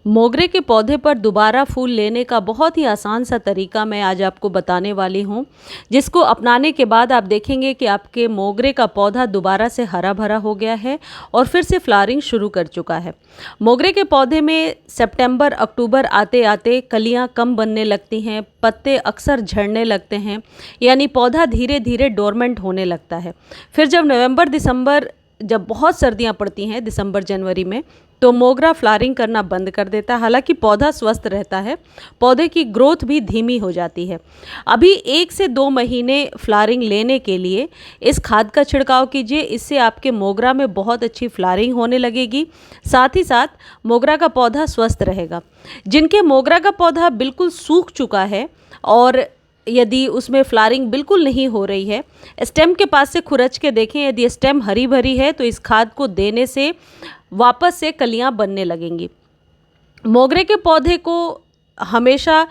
मोगरे के पौधे पर दोबारा फूल लेने का बहुत ही आसान सा तरीका मैं आज आपको बताने वाली हूँ, जिसको अपनाने के बाद आप देखेंगे कि आपके मोगरे का पौधा दोबारा से हरा भरा हो गया है और फिर से फ्लावरिंग शुरू कर चुका है। मोगरे के पौधे में सितंबर अक्टूबर आते आते कलियाँ कम बनने लगती हैं, पत्ते अक्सर झड़ने लगते हैं, यानी पौधा धीरे धीरे डोरमेंट होने लगता है। फिर जब नवंबर दिसंबर, जब बहुत सर्दियाँ पड़ती हैं दिसंबर जनवरी में, तो मोगरा फ्लावरिंग करना बंद कर देता है। हालांकि पौधा स्वस्थ रहता है, पौधे की ग्रोथ भी धीमी हो जाती है। अभी 1 से 2 महीने फ्लावरिंग लेने के लिए इस खाद का छिड़काव कीजिए। इससे आपके मोगरा में बहुत अच्छी फ्लावरिंग होने लगेगी, साथ ही साथ मोगरा का पौधा स्वस्थ रहेगा। जिनके मोगरा का पौधा बिल्कुल सूख चुका है और यदि उसमें फ्लावरिंग बिल्कुल नहीं हो रही है, स्टेम के पास से खुरच के देखें, यदि स्टेम हरी भरी है तो इस खाद को देने से वापस से कलियां बनने लगेंगी। मोगरे के पौधे को हमेशा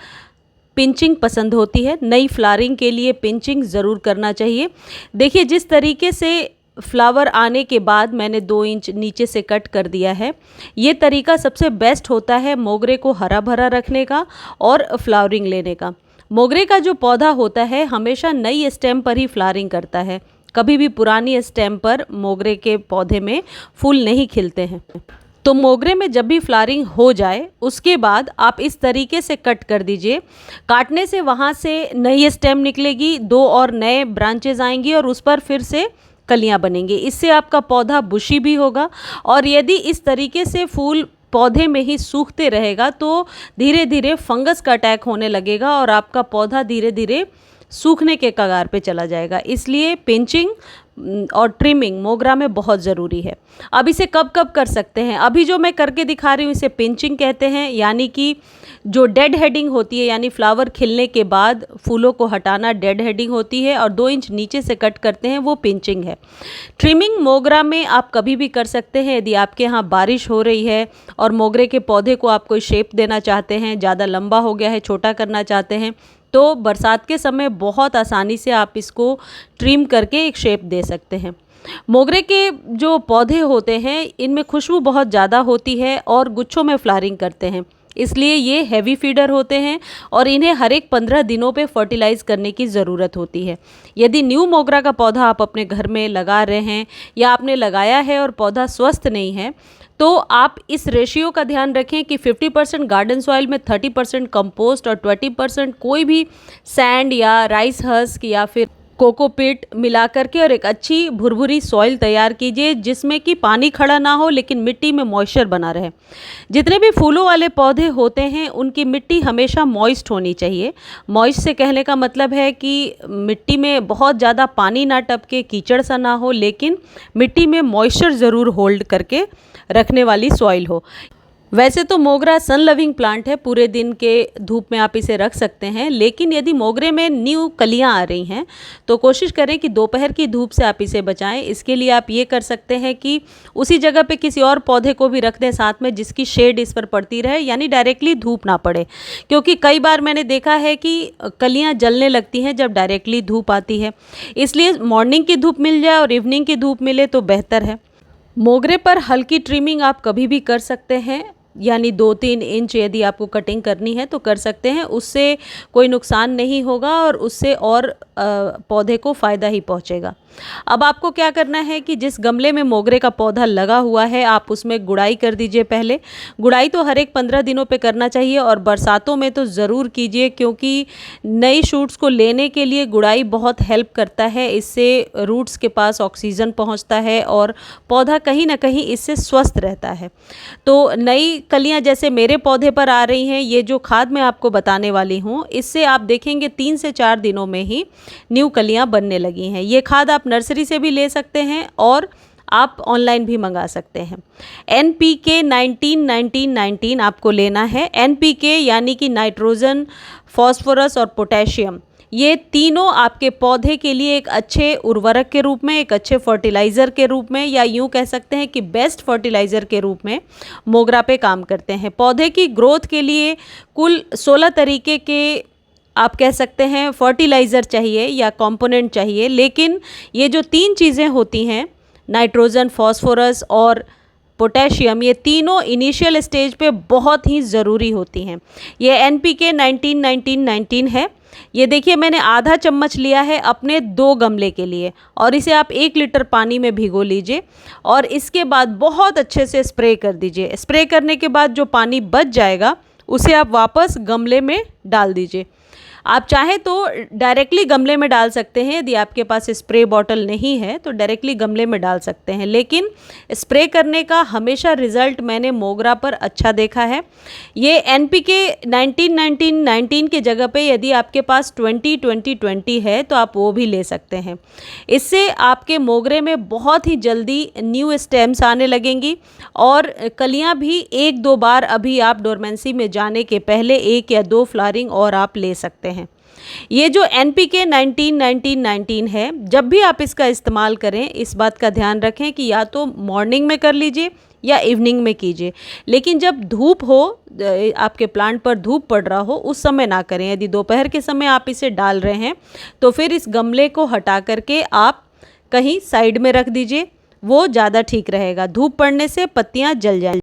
पिंचिंग पसंद होती है। नई फ्लावरिंग के लिए पिंचिंग ज़रूर करना चाहिए। देखिए, जिस तरीके से फ्लावर आने के बाद मैंने 2 इंच नीचे से कट कर दिया है, ये तरीका सबसे बेस्ट होता है मोगरे को हरा भरा रखने का और फ्लावरिंग लेने का। मोगरे का जो पौधा होता है हमेशा नई स्टेम पर ही फ्लावरिंग करता है, कभी भी पुरानी स्टेम पर मोगरे के पौधे में फूल नहीं खिलते हैं। तो मोगरे में जब भी फ्लावरिंग हो जाए उसके बाद आप इस तरीके से कट कर दीजिए। काटने से वहाँ से नई स्टेम निकलेगी, 2 और नए ब्रांचेज आएंगी और उस पर फिर से कलियाँ बनेंगी। इससे आपका पौधा बुशी भी होगा। और यदि इस तरीके से फूल पौधे में ही सूखते रहेगा तो धीरे धीरे फंगस का अटैक होने लगेगा और आपका पौधा धीरे धीरे सूखने के कगार पे चला जाएगा। इसलिए पिंचिंग और ट्रिमिंग मोगरा में बहुत ज़रूरी है। अब इसे कब कब कर सकते हैं? अभी जो मैं करके दिखा रही हूँ इसे पिंचिंग कहते हैं, यानी कि जो डेड हेडिंग होती है, यानी फ्लावर खिलने के बाद फूलों को हटाना डेड हेडिंग होती है, और 2 इंच नीचे से कट करते हैं, वो पिंचिंग है। ट्रिमिंग मोगरा में आप कभी भी कर सकते हैं। यदि आपके यहाँ बारिश हो रही है और मोगरे के पौधे को आप कोई शेप देना चाहते हैं, ज़्यादा लंबा हो गया है, छोटा करना चाहते हैं, तो बरसात के समय बहुत आसानी से आप इसको ट्रिम करके एक शेप दे सकते हैं। मोगरे के जो पौधे होते हैं इनमें खुशबू बहुत ज़्यादा होती है और गुच्छों में फ्लावरिंग करते हैं, इसलिए ये हैवी फीडर होते हैं और इन्हें हर एक 15 दिनों पे फर्टिलाइज़ करने की ज़रूरत होती है। यदि न्यू मोगरा का पौधा आप अपने घर में लगा रहे हैं या आपने लगाया है और पौधा स्वस्थ नहीं है, तो आप इस रेशियो का ध्यान रखें कि 50% गार्डन सॉइल में 30% कंपोस्ट और 20% कोई भी सैंड या राइस हस्क या फिर कोकोपीट मिला करके और एक अच्छी भुरभुरी सॉइल तैयार कीजिए, जिसमें कि पानी खड़ा ना हो लेकिन मिट्टी में मॉइस्चर बना रहे। जितने भी फूलों वाले पौधे होते हैं उनकी मिट्टी हमेशा मॉइस्ट होनी चाहिए। मॉइस्ट से कहने का मतलब है कि मिट्टी में बहुत ज़्यादा पानी ना टपके, कीचड़ सा ना हो, लेकिन मिट्टी में मॉइस्चर ज़रूर होल्ड करके रखने वाली सॉइल हो। वैसे तो मोगरा सन लविंग प्लांट है, पूरे दिन के धूप में आप इसे रख सकते हैं, लेकिन यदि मोगरे में न्यू कलियां आ रही हैं तो कोशिश करें कि दोपहर की धूप से आप इसे बचाएं। इसके लिए आप ये कर सकते हैं कि उसी जगह पे किसी और पौधे को भी रख दें साथ में, जिसकी शेड इस पर पड़ती रहे, यानी डायरेक्टली धूप ना पड़े। क्योंकि कई बार मैंने देखा है कि कलियाँ जलने लगती हैं जब डायरेक्टली धूप आती है। इसलिए मॉर्निंग की धूप मिल जाए और इवनिंग की धूप मिले तो बेहतर है। मोगरे पर हल्की ट्रिमिंग आप कभी भी कर सकते हैं, यानी 2-3 इंच यदि आपको कटिंग करनी है तो कर सकते हैं, उससे कोई नुकसान नहीं होगा और उससे और पौधे को फ़ायदा ही पहुंचेगा। अब आपको क्या करना है कि जिस गमले में मोगरे का पौधा लगा हुआ है आप उसमें गुड़ाई कर दीजिए। पहले गुड़ाई तो हर एक 15 दिनों पे करना चाहिए और बरसातों में तो ज़रूर कीजिए, क्योंकि नई शूट्स को लेने के लिए गुड़ाई बहुत हेल्प करता है। इससे रूट्स के पास ऑक्सीजन पहुंचता है और पौधा कहीं ना कहीं इससे स्वस्थ रहता है। तो नई कलियां जैसे मेरे पौधे पर आ रही हैं, ये जो खाद मैं आपको बताने वाली हूँ, इससे आप देखेंगे 3 से 4 दिनों में ही न्यू कलियां बनने लगी हैं। ये खाद आप नर्सरी से भी ले सकते हैं और आप ऑनलाइन भी मंगा सकते हैं। NPK 19-19-19 आपको लेना है। NPK यानी कि नाइट्रोजन, फॉस्फोरस और पोटेशियम, ये तीनों आपके पौधे के लिए एक अच्छे उर्वरक के रूप में, एक अच्छे फर्टिलाइज़र के रूप में, या यूँ कह सकते हैं कि बेस्ट फर्टिलाइज़र के रूप में मोगरा पे काम करते हैं। पौधे की ग्रोथ के लिए कुल 16 तरीके के आप कह सकते हैं फर्टिलाइज़र चाहिए या कंपोनेंट चाहिए, लेकिन ये जो 3 चीज़ें होती हैं, नाइट्रोजन, फॉस्फोरस और पोटेशियम, ये तीनों इनिशियल स्टेज पे बहुत ही ज़रूरी होती हैं। ये NPK 19-19-19 है। ये देखिए मैंने आधा चम्मच लिया है अपने 2 गमले के लिए, और इसे आप 1 लीटर पानी में भिगो लीजिए और इसके बाद बहुत अच्छे से स्प्रे कर दीजिए। स्प्रे करने के बाद जो पानी बच जाएगा उसे आप वापस गमले में डाल दीजिए। आप चाहे तो डायरेक्टली गमले में डाल सकते हैं, यदि आपके पास स्प्रे बॉटल नहीं है तो डायरेक्टली गमले में डाल सकते हैं, लेकिन स्प्रे करने का हमेशा रिज़ल्ट मैंने मोगरा पर अच्छा देखा है। ये NPK 19-19-19 की जगह पे यदि आपके पास 20-20-20 है तो आप वो भी ले सकते हैं। इससे आपके मोगरे में बहुत ही जल्दी न्यू स्टेम्स आने लगेंगी और कलियाँ भी 1-2 बार अभी आप डोरमेंसी में जाने के पहले 1 या 2 फ्लावरिंग और आप ले सकते हैं। ये जो NPK 19-19-19 है, जब भी आप इसका इस्तेमाल करें इस बात का ध्यान रखें कि या तो मॉर्निंग में कर लीजिए या इवनिंग में कीजिए, लेकिन जब धूप हो, आपके प्लांट पर धूप पड़ रहा हो, उस समय ना करें। यदि दोपहर के समय आप इसे डाल रहे हैं तो फिर इस गमले को हटा करके आप कहीं साइड में रख दीजिए, वो ज़्यादा ठीक रहेगा। धूप पड़ने से पत्तियाँ जल जाएंगी।